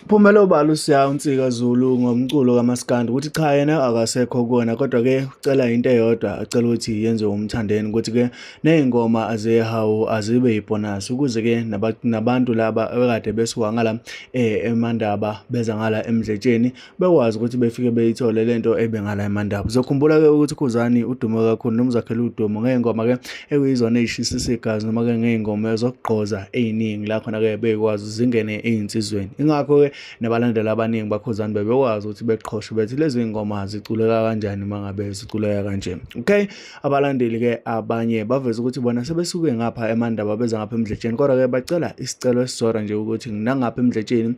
Phumela obala uNtsika Zulu ngomculo kaMaskandi ukuthi cha yena akasekho kuwona kodwa-ke ucela into eyodwa acela ukuthi yenziwe uMthandeni ukuthi-ke ney'ngoma azehawu azibe yibhonasi ukuze-ke nabantu laba ekade besuka ngala eMandaba beza ngala emdletsheni bekwazi ukuthi befike beyithole lento ebengala eMandaba. Uzokhumbula-ke ukuthi uKhuzani udume kakhulu noma uzakhele udumo ngey'ngoma-ke ekuyizona ey'shisa igazi noma-ke ngey'ngoma zokugqoza ey'ningi la khona-ke bekwazi zingene ey'nsizweni. Ingakho-ke nabalandeli abaningi baKhuzani bebekwazi ukuthi beqhoshe bethi lezi ngoma ziculeka kanjani mangabe ziculeka kanje. Okay, abalandeli-ke abanye baveza ukuthi bona sebesuke ngapha eMandaba beza ngapha emdletsheni kodwa-ke bacela isicelo esisodwa nje ukuthi nangapha emdletsheni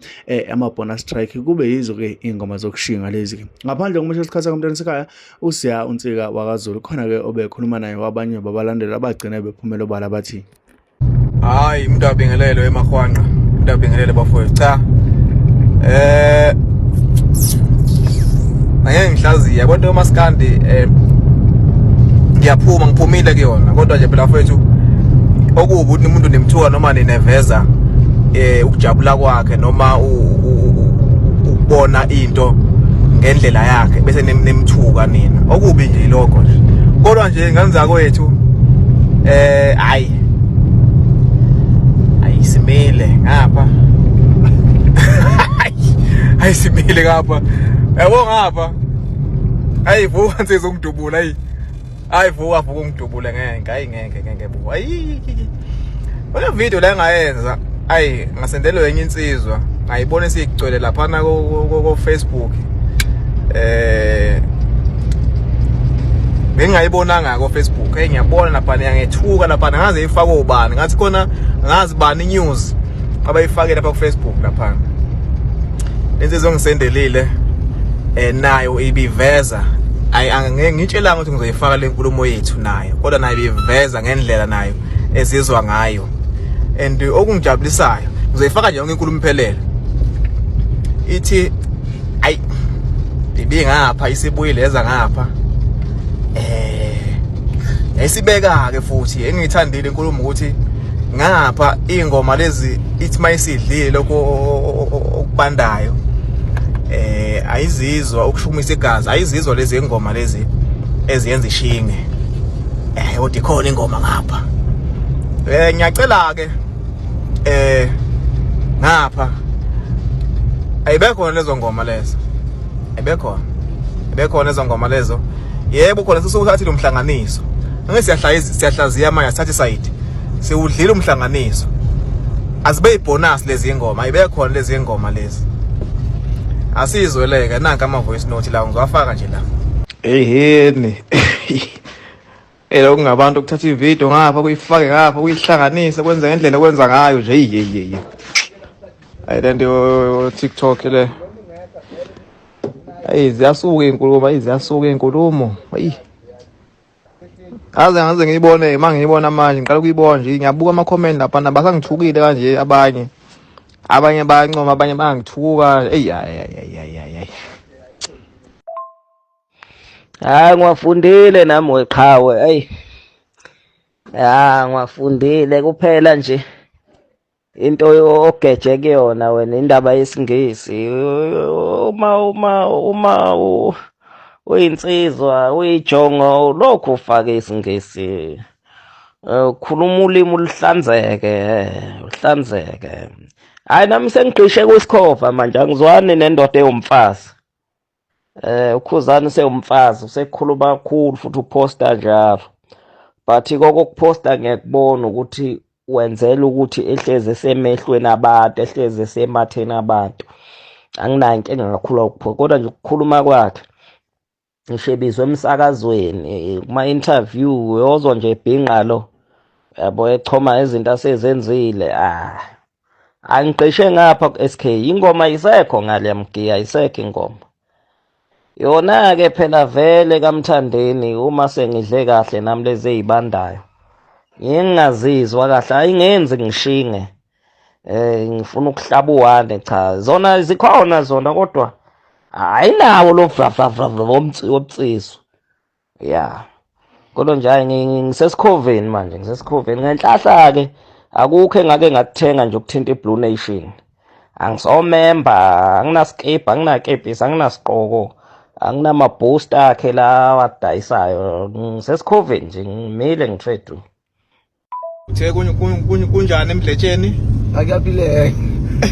ama-bonus track kube yizo-ke iy'ngoma zokushinga lezi-ke. Ngaphandle kokumusha isikhathi sakamntwana esekhaya uNtsika wakaZulu khona-ke obekhuluma naye wabanye babalandeli abagcina bephumela obala bathi hayi umuntu abingelele emahwanqa, umuntu abingelele bafowethu. Cha, angeke ngihlaziye yabo into yoMaskandi. Ngiyaphuma ngiphumile kuyona, kodwa nje phela mfowethu okubi ukuthi umuntu nemthuka noma nineveza ukujabula kwakhe noma ukubona into ngendlela yakhe bese nemthuka nina. Okubi nje lokho nje, kodwa nje ngenza kwethu hayi simile ngapha. Hayi simile ngapha, yabo ngapha. Hayi vuka nsizwa ungidubula, hayi vuka ungidubule ngeke buka. Hayi wena video la engayenza, hayi ngasendelo yenye insizwa ngayibona siyigcwele lapha na ko Facebook. Bengayibonanga ko Facebook, ngiyabona lapha ngethuka lapha ngaze ifaka ubani, ngathi khona ngazi bani news abayifake lapha ku Facebook lapha. Insizwa ngisendelile nayo ibiveza, angeke ngitshelanga ukuthi ngizoyifaka le nkulumo yethu nayo, kodwa nayo ibiveza ngendlela nayo ezizwa ngayo. And okungijabulisayo ngizoyifaka nje yonke inkulumo iphelele. Ithi ayi ibi ngapha isibuyile eza ngapha. Yayisibeka ke futhi engithandile inkulumo ukuthi ngapha ingoma lezi ithi mayisidlile lokho okubandayo ayizizwa ukushumisa igazi, ayizizwa lezi ingoma lezi eziyenza ishinge. Kodwa ikhona ingoma ngapha. Ngiyacela ke ngapha ayibekhona lezo ngoma lezo, ayibekhona lezo ngoma lezo. Yebo khona sesukhathi lo mhlanganiso, ngeke siyahlaziya manje sathe side sewudlile umhlanganiso, azibe ibonus lezi ngoma, ayibekhona lezi ngoma lezi. Asizweleke nanka ama voice note la ngizowafaka nje la. Eheni kungabantu ukuthatha ivideo ngapha kuyifake ngapha kuyihlanganise kwenza ngendlela kwenza ngayo nje. Ayilento TikTok le. Ziyasuka inkulumo. Ngaze ngiyibone mangiyibona manje ngiqala ukuyibona nje, ngiyabuka ama comment lapha nabasangithukile kanje abanye bayancoma abanye bangithuka. Ngiwafundile nami weqhawe. Ngiwafundile kuphela nje into ogeje kuyona wena indaba yesingisi. Uma uyinsizwa uyijongo lokho ufake isingisi, khuluma ulimi uhlanzeke. Hayi nami sengigqishe kwisikhova manje, angizwani nendoda ewumfazi. uKhuzani sewumfazi usekhuluma kakhulu futhi uposta njalo, but kokuposta ngiyakubona ukuthi wenzela ukuthi ehleze esemehlweni abantu, ehleze esematheni abantu. Anginayo inkinga kakhulu ukuphoqa, kodwa nje ukukhuluma kwakhe ngisho ebizwe emsakazweni kuma-interview uyozwa nje ebhinqa lo, yabo echoma izinto asezenzile. Angigqishe ngapha ku-SK, ingoma isekho ngale mgiya, isekho ingoma yona-ke phela vele kaMthandeni. Uma sengidle kahle nami lezi ey'bandayo ngingazizwa kahle, ayingenzi ngishinge ngifuna ukuhlaba uwane, cha zona zikhona zona, kodwa ayinawo lo wobunsizwa. Ya kodwa nje hayi ngisesikhoveni manje, ngisesikhoveni ngenhlahla-ke akukho engake ngakuthenga nje ukuthinta iBlue Nation. angisomemba, anginaskip, anginakepisi, anginasigqoko, anginama-booster akhe la wadayisayo. Ngisesikhove nje, ngimile ngitredu. Uthe kunjani emdletsheni? Akaphileke.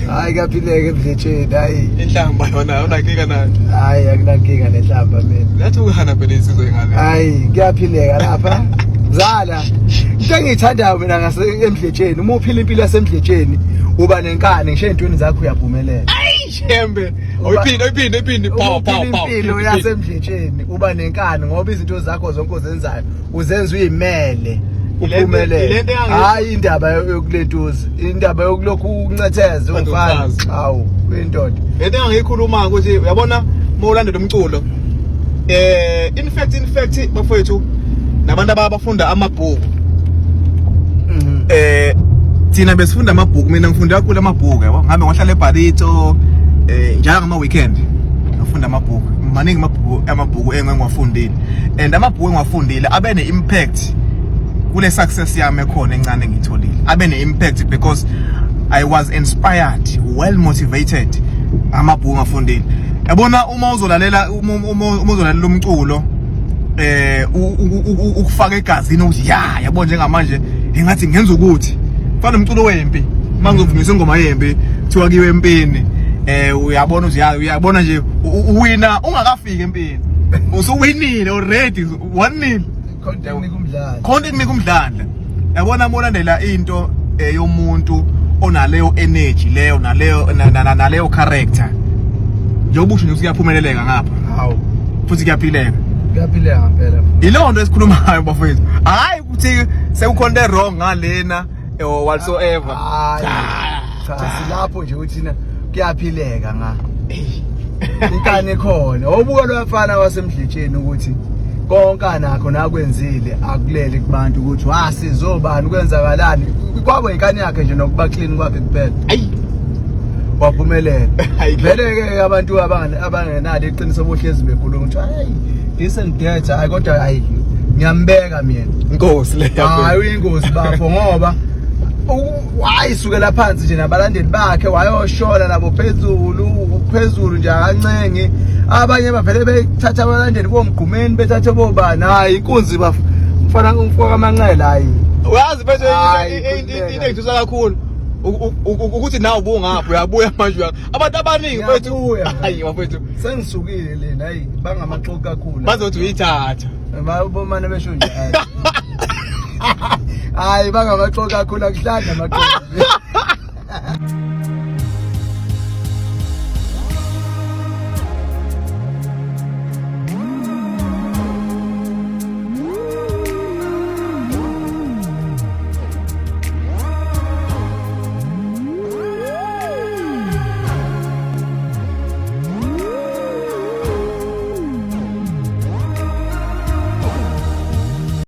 Hayi kaphileke emdletsheni. Hayi Inhlamba yona unankinga nayo. hayi akunankinga nehlamba mina. Yathi ukuhana phela insizwe ingane. Hayi kuyaphileka lapha. Mzala. Into engiyithandayo mina ngase emdletsheni, uma uphila impilo yasemdletsheni uba nenkani ngisho ezintweni zakho uyaphumelela. Shembe. Oyiphinde power. Impilo yasemdletsheni uba nenkani ngoba izinto zakho zonke ozenzayo uzenza uyimele. Uphumelele. Hayi indaba yokulentuza, indaba yokulokhu uncetheze ufana. Hawu, uyindoda. Into engiyikhuluma ukuthi uyabona mawulandela umculo. In fact bafowethu nabantu abafunda amabhuku. Thina besifunda amabhuku, mina ngifunda kakhulu amabhuku yabo. Ngabe ngohlala eBarito njalo ngama weekend ngifunda amabhuku. Maningi amabhuku engiwafundile. And amabhuku engiwafundile abe ne impact kule success yami ekhona encane ngitholile. Abe ne impact because I was inspired, well motivated. Amabhuku ngafundile. Yabona uma uzolalela umculo ukufaka egazini ukuthi yabo njengamanje engathi ngenza ukuthi fana umculo wempi mangizovumisa ingoma yempi kuthiwa kiwe empini uyabona uyabona nje uwina ungakafika empini usuwinile already 1-0 content kumdlala. Yabona molandela into yomuntu onaleyo energy leyo naleyo character njengoba usho nje uyaphumeleleka ngapha. Hawu Futhi kuyaphileka phela. Ilonto esikhulumayo bafowethu. Hayi ukuthi sekukhonde wrong ngalena or whatsoever. Cha silapho nje uthina kuyaphileka nga. Inkani khona. Obuka lo mfana wasemdletsheni ukuthi konke nakho nakwenzile akulele kubantu ukuthi wasizobani ukwenzakalani. Kwabo inkani yakhe nje nokuba clean kwakhe kuphela. Ayi. Waphumelela. Vele ke abantu abangenalo iqiniso bohlezi bekhuluma ukuthi hayi decent data hayi kodwa hayi ngiyambeka mina. Inkosi leyo. Hayi uyingozi bafo ngoba wayisukela phansi nje nabalandeli bakhe wayoshona nabo phezulu nje akancenge. Abanye bavele bethatha abalandeli bomgqumeni bethathe bobani. Hayi inkunzi bafo. Mfana umfoka amanqele hayi. Uyazi bese into engithusa kakhulu ukuthi nawe ubungaphi uyabuya manje abantu abaningi bethu hayi bafethu sengisukile lena hayi bangamaxoxo kakhulu bazothi uyithatha bayabomana besho nje hayi bangamaxoxo kakhulu akuhlanga amaxoxo